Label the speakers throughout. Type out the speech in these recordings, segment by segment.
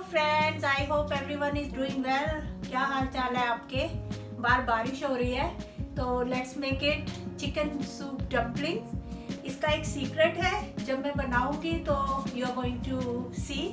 Speaker 1: Friends, I hope everyone is doing well. क्या हाल चाल है आपके? बाहर बारिश हो रही है तो let's make it chicken soup dumplings. इसका एक सीक्रेट है, जब मैं बनाऊंगी तो you are going to see.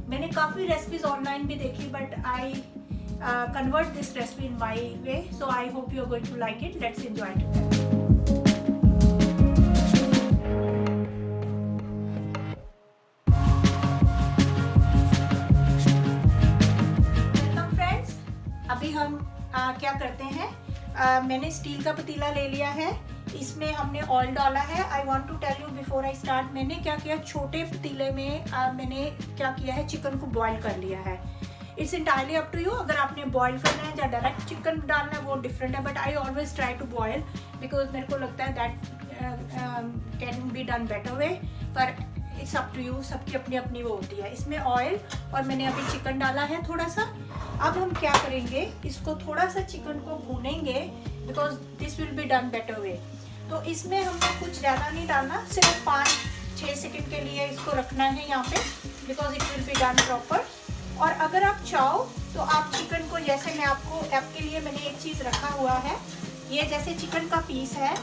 Speaker 1: मैंने काफ़ी रेसिपीज ऑनलाइन भी देखी but I convert this recipe in my way, so I hope you are going to like it. Let's enjoy together. अभी हम क्या करते हैं, मैंने स्टील का पतीला ले लिया है, इसमें हमने ऑयल डाला है। I want to tell you before I start, मैंने क्या किया, छोटे पतीले में मैंने क्या किया है, चिकन को बॉईल कर लिया है। It's entirely up to you, अगर आपने बॉईल करना है या डायरेक्ट चिकन डालना है वो डिफरेंट है, but I always try to boil because मेरे को लगता है that can be done better way, पर इट्स अप टू यू, सबकी अपनी अपनी वो होती है। इसमें ऑयल और मैंने अभी चिकन डाला है थोड़ा सा। अब हम क्या करेंगे, इसको थोड़ा सा चिकन को भूनेंगे because this will be done better वे। तो इसमें हमने कुछ ज़्यादा नहीं डालना, सिर्फ 5-6 सेकंड के लिए इसको रखना है यहाँ पे because it will be done proper. और अगर आप चाहो तो आप चिकन को, जैसे मैं आपके लिए मैंने एक चीज़ रखा हुआ है, ये जैसे चिकन का पीस है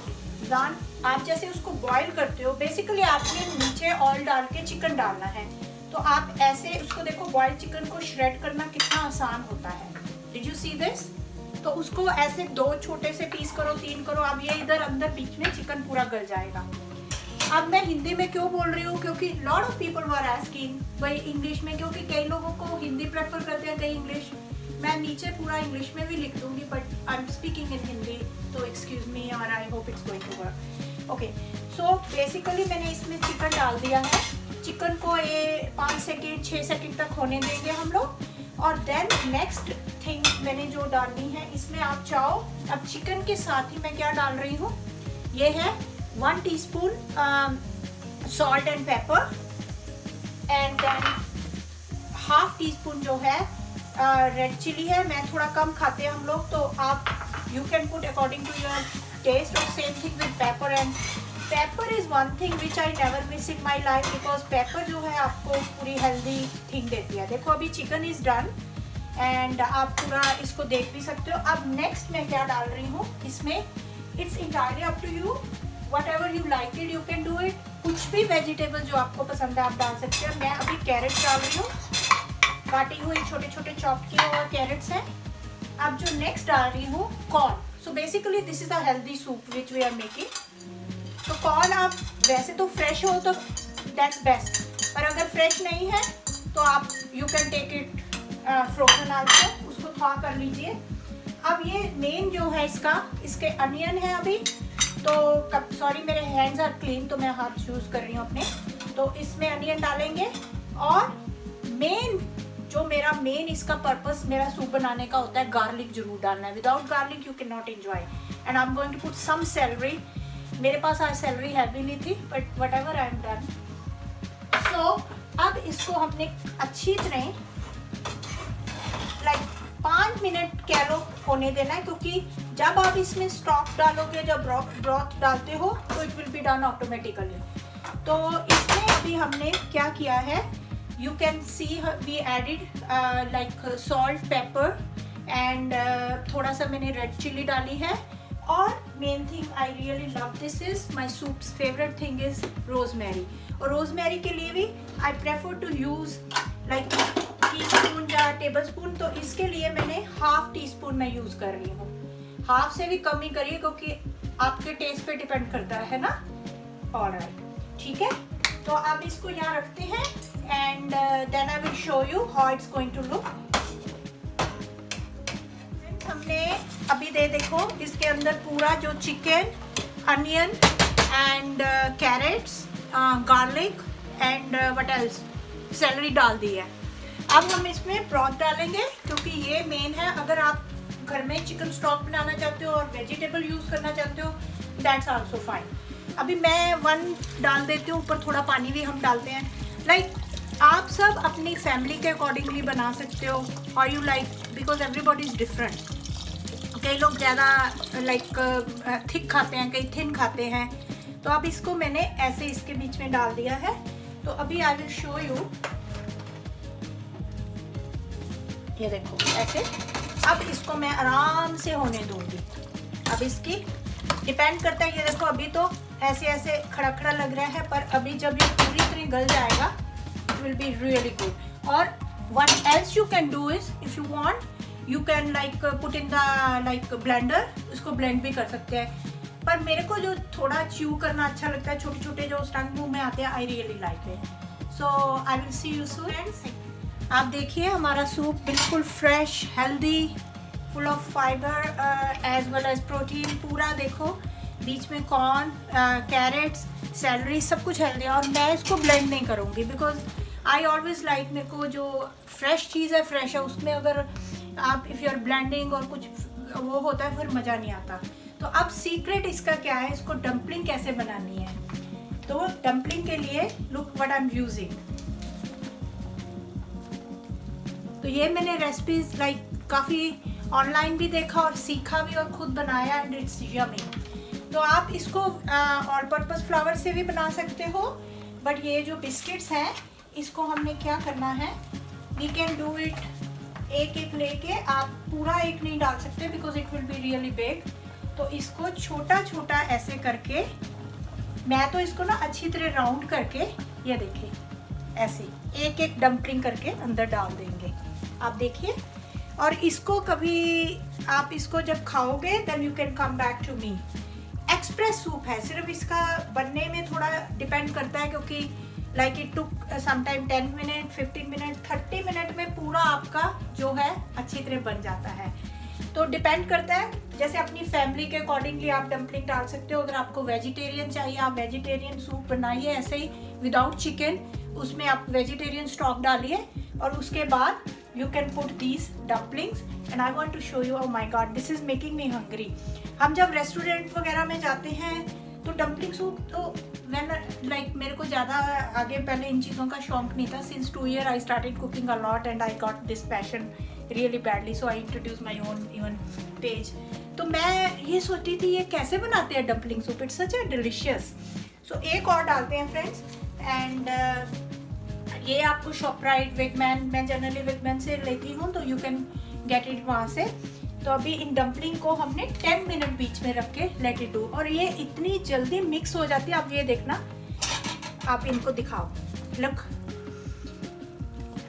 Speaker 1: दान, आप जैसे उसको बॉईल करते हो, बेसिकली आपने नीचे ऑयल डाल के चिकन डालना है, तो आप ऐसे उसको देखो, बॉइल्ड चिकन को श्रेड करना कितना आसान होता है। Did you see this? तो उसको ऐसे 2 छोटे से पीस करो, 3 करो, अब ये इधर अंदर बीच में चिकन पूरा गल जाएगा। अब मैं हिंदी में क्यों बोल रही हूँ, क्योंकि lot of people were asking भाई इंग्लिश में, क्योंकि कई लोगों को हिंदी प्रेफर करते हैं, कई इंग्लिश। मैं नीचे पूरा इंग्लिश में भी लिख दूंगी but I am speaking in Hindi, तो एक्सक्यूज मी और I hope it's going to work. Okay, so basically मैंने इसमें चिकन डाल दिया है। चिकन को ये 5 सेकेंड 6 सेकेंड तक होने देंगे हम लोग। और देन नेक्स्ट थिंग मैंने जो डालनी है, इसमें आप चाहो, अब चिकन के साथ ही मैं क्या डाल रही हूँ, ये है 1 teaspoon salt and pepper and then ½ teaspoon जो है रेड चिली है। मैं थोड़ा कम खाते हैं हम लोग, तो आप you can put according to your taste. और same thing with pepper, and pepper is one thing which I never miss in my life because pepper जो है आपको पूरी हेल्दी थिंग देती है। देखो अभी चिकन इज़ डन एंड आप पूरा इसको देख भी सकते हो। अब नेक्स्ट मैं क्या डाल रही हूँ इसमें, it's entirely up to you, whatever you like it you can do it. कुछ भी वेजिटेबल जो आपको पसंद है आप डाल सकते हैं। मैं अभी कैरेट डाल रही हूँ, काटी हुई छोटे छोटे चॉप किए हुए कैरेट्स हैं। अब जो नेक्स्ट डाल रही हूँ corn. So basically this is a healthy soup which we are making. तो कॉर्न आप वैसे तो फ्रेश हो तो दैट्स बेस्ट, पर अगर फ्रेश नहीं है तो आप you can take it frozen also, उसको थॉ कर लीजिए। अब ये मेन जो है इसके अनियन है अभी, तो सॉरी मेरे हैंड्स आर क्लीन तो मैं हाथ यूज़ कर रही हूँ अपने। तो इसमें अनियन डालेंगे और मेन इसका पर्पस मेरा सूप बनाने का होता है, गार्लिक जरूर डालना है। Without garlic you can not enjoy. And I am going to put some celery. मेरे पास आज सेलरी हैवी नहीं थी but whatever I am done. So अब इसको हमने अच्छी तरह 5 मिनट कह लो होने देना है, क्योंकि जब आप इसमें स्टॉक डालोगे, जब ब्रॉथ डालते हो तो it will be done automatically. तो इसमें अभी हमने क्या किया है, you can see we added like salt, pepper and थोड़ा सा मैंने रेड चिली डाली है। और main thing I really love, this is my soups favourite thing is rosemary. और रोजमेरी के लिए भी I prefer to use like teaspoon या टेबल स्पून, तो इसके लिए मैंने ½ टीस्पून मैं यूज़ कर रही हूँ। हाफ से भी कम ही करिए क्योंकि आपके टेस्ट पे डिपेंड करता है ना। ऑलराइट, ठीक है, तो आप इसको यहाँ रखते हैं and then I will show you how it's going to look. हमने अभी देखो इसके अंदर पूरा जो chicken, onion and carrots, garlic and what else, celery डाल दी है। अब हम इसमें ब्रॉथ डालेंगे क्योंकि ये मेन है। अगर आप घर में चिकन स्टॉक बनाना चाहते हो और वेजिटेबल यूज़ करना चाहते हो दैट्स आल्सो फाइन। अभी मैं 1 डाल देती हूँ, ऊपर थोड़ा पानी भी हम डालते हैं। लाइक आप सब अपनी फैमिली के अकॉर्डिंगली बना सकते हो, और you like, because everybody is different. कई लोग ज़्यादा लाइक थिक खाते हैं, कई थिन खाते हैं। तो अब इसको मैंने ऐसे इसके बीच में डाल दिया है। तो अभी आई विल शो यू ये देखो ऐसे। अब इसको मैं आराम से होने दूंगी। अब इसकी डिपेंड करता है, ये देखो अभी तो ऐसे ऐसे खड़ा खड़ा लग रहा है, पर अभी जब ये पूरी तरह गल जाएगा it will be really good. और what else you can do is if you want you can like put in the like blender, उसको blend भी कर सकते हैं। पर मेरे को जो थोड़ा च्यू करना अच्छा लगता है, छोटे छोटे जो स्टंग मुंह में आते हैं, I really like it. So I will see you soon friends. आप देखिए हमारा सूप बिल्कुल fresh, healthy, full of fibre as well as protein. पूरा देखो बीच में कॉर्न, कैरेट्स, सैलरी, सब कुछ हेल्दी है। और मैं इसको ब्लेंड नहीं करूँगी बिकॉज आई ऑलवेज लाइक, मेरे को जो फ्रेश चीज़ है फ्रेश है, उसमें अगर आप इफ़ यू आर ब्लेंडिंग और कुछ वो होता है फिर मज़ा नहीं आता। तो अब सीक्रेट इसका क्या है, इसको डम्पलिंग कैसे बनानी है। तो डम्पलिंग के लिए look what I am using. तो ये मैंने रेसिपीज लाइक काफ़ी ऑनलाइन भी देखा और सीखा भी और खुद बनाया एंड इट्स यमी। तो आप इसको ऑल पर्पस फ्लावर से भी बना सकते हो, बट ये जो बिस्किट्स हैं इसको हमने क्या करना है, वी कैन डू इट एक एक लेके। आप पूरा एक नहीं डाल सकते because it will be really big. तो इसको छोटा छोटा ऐसे करके, मैं तो इसको ना अच्छी तरह राउंड करके, ये देखिए ऐसे एक एक डम्पलिंग करके अंदर डाल देंगे। आप देखिए, और इसको कभी आप इसको जब खाओगे then you can come back to me. Express soup है, सिर्फ इसका बनने में थोड़ा डिपेंड करता है क्योंकि like it took sometime 10 minute, 15 minute, 30 minute में पूरा आपका जो है अच्छी तरह बन जाता है। तो डिपेंड करता है, जैसे अपनी फैमिली के अकॉर्डिंगली आप डम्पलिंग डाल सकते हो। अगर आपको वेजिटेरियन चाहिए आप वेजिटेरियन सूप बनाइए ऐसे ही विदाउट चिकन, उसमें आप वेजिटेरियन स्टॉक डालिए और उसके बाद you can put these dumplings and I want to show you, oh my god this is making me hungry। हम जब रेस्टोरेंट वगैरह में जाते हैं तो डम्पलिंग सूप तो when like मेरे को ज़्यादा आगे पहले इन चीज़ों का शौक नहीं था। since 2 years I started cooking a lot and I got this passion really badly so I introduced my own even page। तो मैं ये सोचती थी ये कैसे बनाते हैं dumpling soup, it's such a delicious. So एक और डालते हैं फ्रेंड्स एंड ये आपको शॉपराइट, विगमैन, मैं जनरली विगमैन से लेती हूँ तो यू कैन गेट इट वहाँ से। तो अभी इन डम्पलिंग को हमने 10 मिनट बीच में रख के लेट इट डू, और ये इतनी जल्दी मिक्स हो जाती है। आप ये देखना, आप इनको दिखाओ, लुक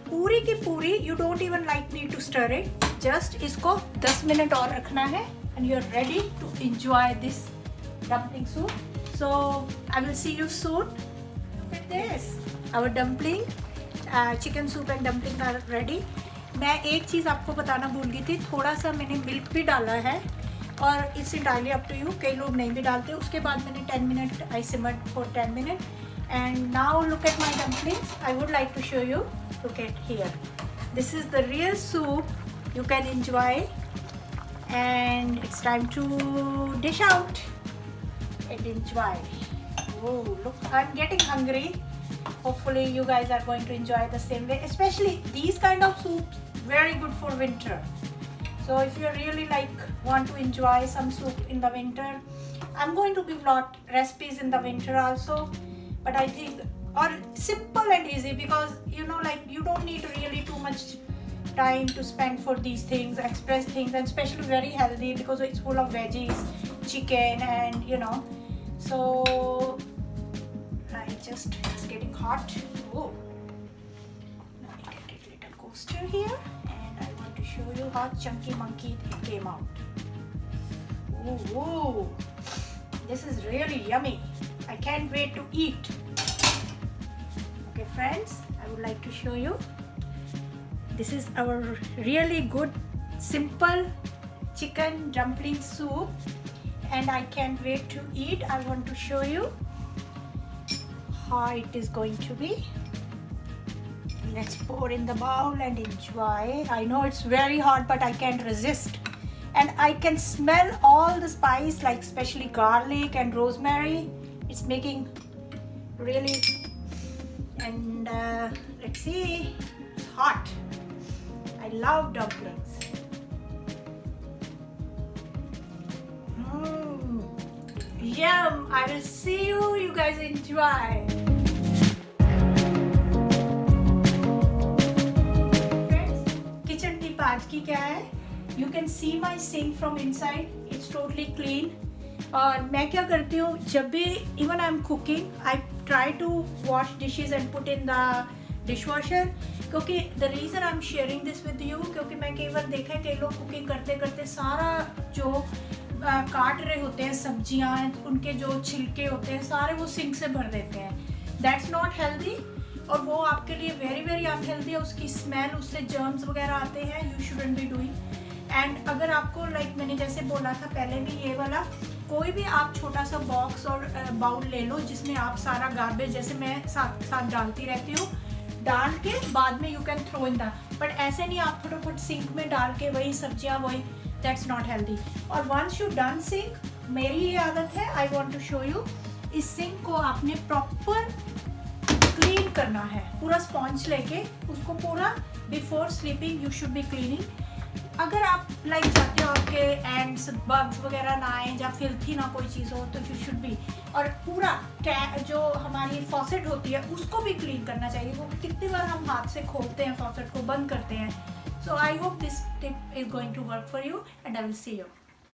Speaker 1: पूरी की पूरी, you don't even like need to stir it, just इसको 10 मिनट और रखना है and you are ready to enjoy this dumpling soup. So I will see you soon. Look at this, our dumpling, chicken soup and dumpling are ready. मैं एक चीज़ आपको बताना भूल गई थी, थोड़ा सा मैंने मिल्क भी डाला है और it's entirely up to you, कई लोग नहीं भी डालते। उसके बाद मैंने 10 minute I simmered for 10 minute and now look at my dumplings. I would like to show you, look at here, this is the real soup you can enjoy and it's time to dish out and enjoy. Oh, look, I'm getting hungry. Hopefully you guys are going to enjoy the same way, especially these kind of soups very good for winter. So if you really like want to enjoy some soup in the winter, I'm going to give lot recipes in the winter also, but I think or simple and easy because you know like you don't need really too much time to spend for these things, express things, and especially very healthy because it's full of veggies, chicken, and you know. So it's getting hot. Oh, let me get a little coaster here and I want to show you how chunky monkey it came out. Oh, this is really yummy. I can't wait to eat. Okay friends, I would like to show you, this is our really good simple chicken dumpling soup and I can't wait to eat. I want to show you how it is going to be. Let's pour in the bowl and enjoy. I know it's very hot but I can't resist, and I can smell all the spice like especially garlic and rosemary. It's making really, and let's see, it's hot. I love dumplings. Yum! I will see you. You guys enjoy. Friends, kitchen tip आज की क्या है, you can see my sink from inside, it's totally clean. और मैं क्या करती हूँ, जब भी even I am cooking, I try to wash dishes and put in the dishwasher, क्योंकि the reason I am sharing this with you, क्योंकि मैं कई बार देखा है कई लोग कुकिंग करते करते सारा जो काट रहे होते हैं सब्जियां, उनके जो छिलके होते हैं सारे वो सिंक से भर देते हैं। दैट्स नॉट हेल्दी, और वो आपके लिए वेरी वेरी अनहेल्दी है। उसकी स्मेल, उससे जर्म्स वगैरह आते हैं, you shouldn't be doing. And अगर आपको मैंने जैसे बोला था पहले भी, ये वाला कोई भी आप छोटा सा बॉक्स और बाउल ले लो जिसमें आप सारा गार्बेज, जैसे मैं साथ साथ डालती रहती हूँ, डाल के बाद में you can throw in the, but ऐसे नहीं आप फटाफट सिंक में डाल के वही सब्जियां वही, दैट्स नॉट हेल्दी। और वंस यू डन सिंक, मेरी ये आदत है, I want to show you, इस सिंक को आपने प्रॉपर क्लीन करना है, पूरा स्पॉन्ज लेके उसको पूरा before sleeping you should be cleaning. अगर आप चाहते हो आपके एंड्स बग्स वगैरह ना आए या फिल्थी ना कोई चीज़ हो, तो यू शुड बी, और पूरा जो हमारी फॉसेट होती है उसको भी क्लीन करना चाहिए। वो कितनी बार हम हाथ से खोलते हैं फॉसेट को, बंद करते हैं। So I hope this tip is going to work for you and I will see you.